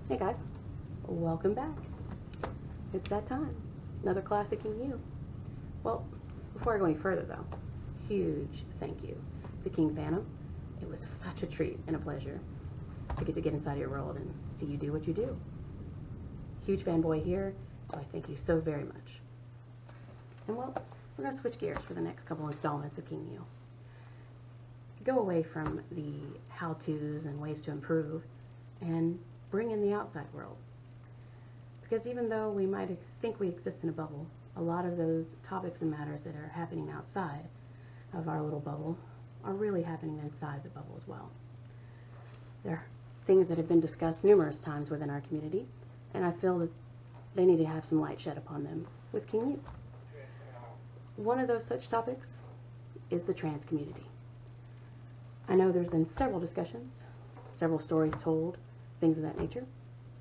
Hey guys, welcome back. It's that time. Another classic in you. Well, before I go any further though, huge thank you to King Phantom. It was such a treat and a pleasure to get inside your world and see you do what you do. Huge fanboy here, so I thank you so very much. And well, we're going to switch gears for the next couple installments of King You. Go away from the how-tos and ways to improve and bring in the outside world. Because even though we might think we exist in a bubble, a lot of those topics and matters that are happening outside of our little bubble are really happening inside the bubble as well. There are things that have been discussed numerous times within our community, and I feel that they need to have some light shed upon them with King You. One of those such topics is the trans community. I know there's been several discussions, several stories told, things of that nature,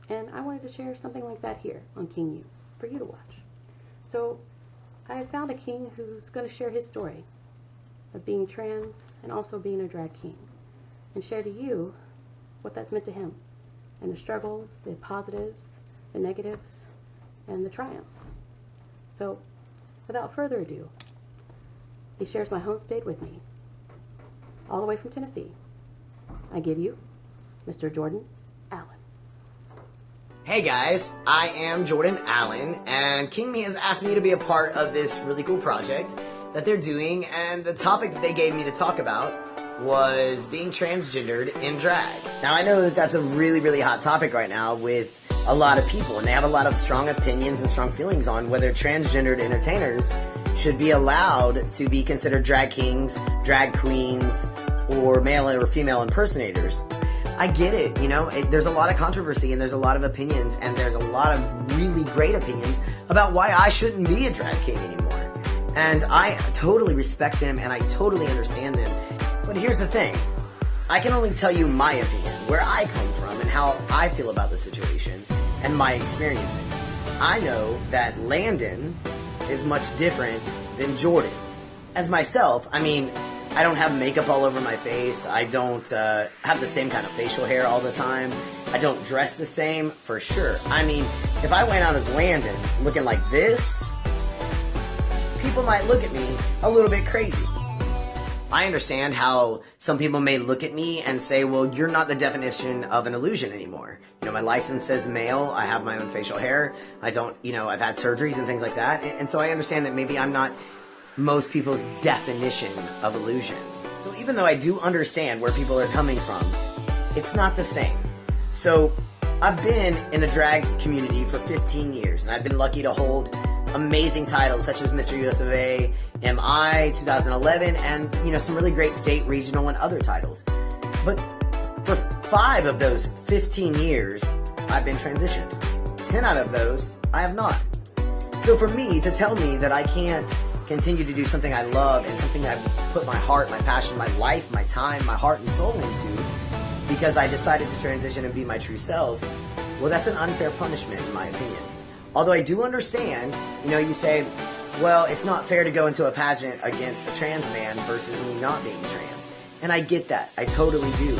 and I wanted to share something like that here on King You for you to watch. So I found a king who's going to share his story of being trans and also being a drag king, and share to you what that's meant to him, and the struggles, the positives, the negatives, and the triumphs. So without further ado, he shares my home state with me, all the way from Tennessee. I give you Mr. Jordan Allen. Hey guys, I am Jordan Allen, and King Me has asked me to be a part of this really cool project that they're doing, and the topic that they gave me to talk about was being transgendered in drag. Now I know that that's a really, really hot topic right now with a lot of people, and they have a lot of strong opinions and strong feelings on whether transgendered entertainers should be allowed to be considered drag kings, drag queens, or male or female impersonators. I get it, you know, there's a lot of controversy and there's a lot of opinions, and there's a lot of really great opinions about why I shouldn't be a drag king anymore. And I totally respect them and I totally understand them. But here's the thing, I can only tell you my opinion, where I come from and how I feel about the situation and my experiences. I know that Landon is much different than Jordan. As myself, I mean, I don't have makeup all over my face. I don't have the same kind of facial hair all the time. I don't dress the same, for sure. I mean, if I went out as Landon looking like this, people might look at me a little bit crazy. I understand how some people may look at me and say, well, you're not the definition of an illusion anymore. You know, my license says male, I have my own facial hair, I don't, you know, I've had surgeries and things like that. And so I understand that maybe I'm not most people's definition of illusion. So even though I do understand where people are coming from, it's not the same. So I've been in the drag community for 15 years, and I've been lucky to hold amazing titles such as Mr. USA, MI 2011, and, you know, some really great state, regional, and other titles. But for 5 of those 15 years, I've been transitioned. 10 out of those, I have not. So for me to tell me that I can't continue to do something I love and something I've put my heart, my passion, my life, my time, my heart and soul into because I decided to transition and be my true self, well, that's an unfair punishment in my opinion. Although I do understand, you know, you say, well, it's not fair to go into a pageant against a trans man versus me not being trans. And I get that. I totally do.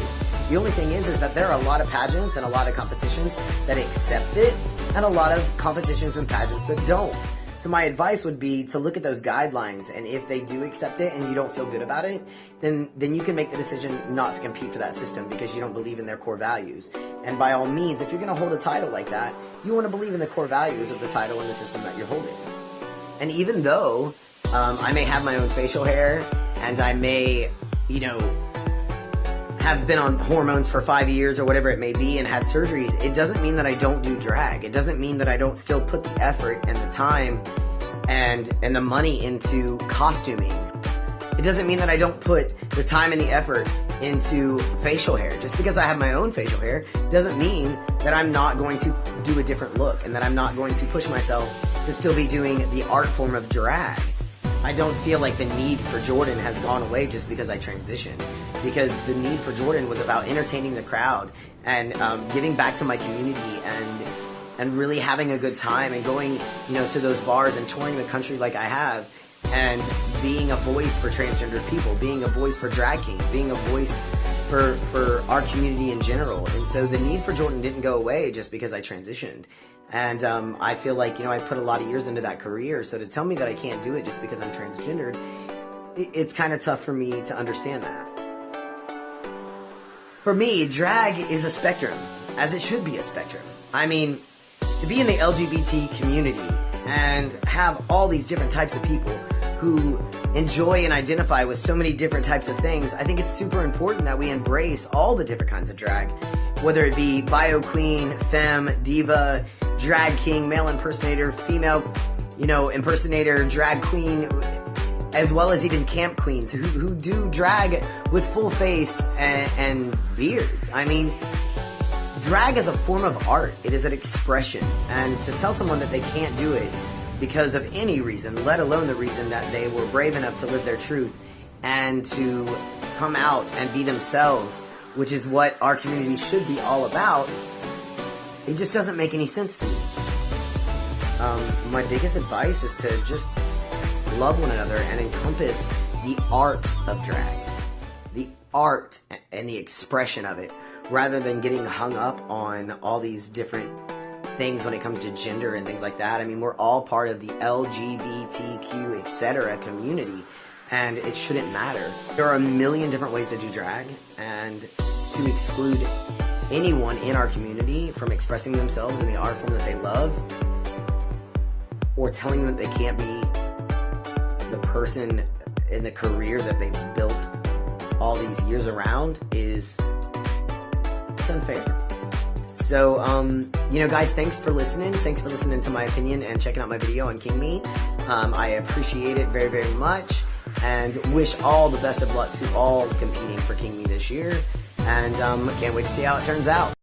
The only thing is that there are a lot of pageants and a lot of competitions that accept it and a lot of competitions and pageants that don't. So my advice would be to look at those guidelines, and if they do accept it and you don't feel good about it, then you can make the decision not to compete for that system because you don't believe in their core values. And by all means, if you're going to hold a title like that, you want to believe in the core values of the title and the system that you're holding. And even though I may have my own facial hair and I may, you know, have been on hormones for 5 years or whatever it may be and had surgeries, it doesn't mean that I don't do drag. It doesn't mean that I don't still put the effort and the time and the money into costuming. It doesn't mean that I don't put the time and the effort into facial hair. Just because I have my own facial hair doesn't mean that I'm not going to do a different look and that I'm not going to push myself to still be doing the art form of drag. I don't feel like the need for Jordan has gone away just because I transitioned. Because the need for Jordan was about entertaining the crowd and giving back to my community and really having a good time and going, you know, to those bars and touring the country like I have and being a voice for transgender people, being a voice for drag kings, being a voice for our community in general. And so the need for Jordan didn't go away just because I transitioned. And I feel like, I put a lot of years into that career. So to tell me that I can't do it just because I'm transgendered, it's kind of tough for me to understand that. For me, drag is a spectrum, as it should be a spectrum. I mean, to be in the LGBT community and have all these different types of people who enjoy and identify with so many different types of things, I think it's super important that we embrace all the different kinds of drag, whether it be bio queen, femme, diva, drag king, male impersonator, female, impersonator, drag queen, as well as even camp queens who do drag with full face and beards. I mean, drag is a form of art. It is an expression. And to tell someone that they can't do it because of any reason, let alone the reason that they were brave enough to live their truth and to come out and be themselves, which is what our community should be all about, it just doesn't make any sense to me. My biggest advice is to just love one another and encompass the art of drag, the art and the expression of it, rather than getting hung up on all these different things when it comes to gender and things like that. I mean, we're all part of the LGBTQ, etc. community, and it shouldn't matter. There are a million different ways to do drag, and to exclude anyone in our community from expressing themselves in the art form that they love, or telling them that they can't be the person in the career that they've built all these years around, it's unfair. So, guys, thanks for listening. Thanks for listening to my opinion and checking out my video on King Me. I appreciate it very, very much, and wish all the best of luck to all competing for King Me this year. And can't wait to see how it turns out.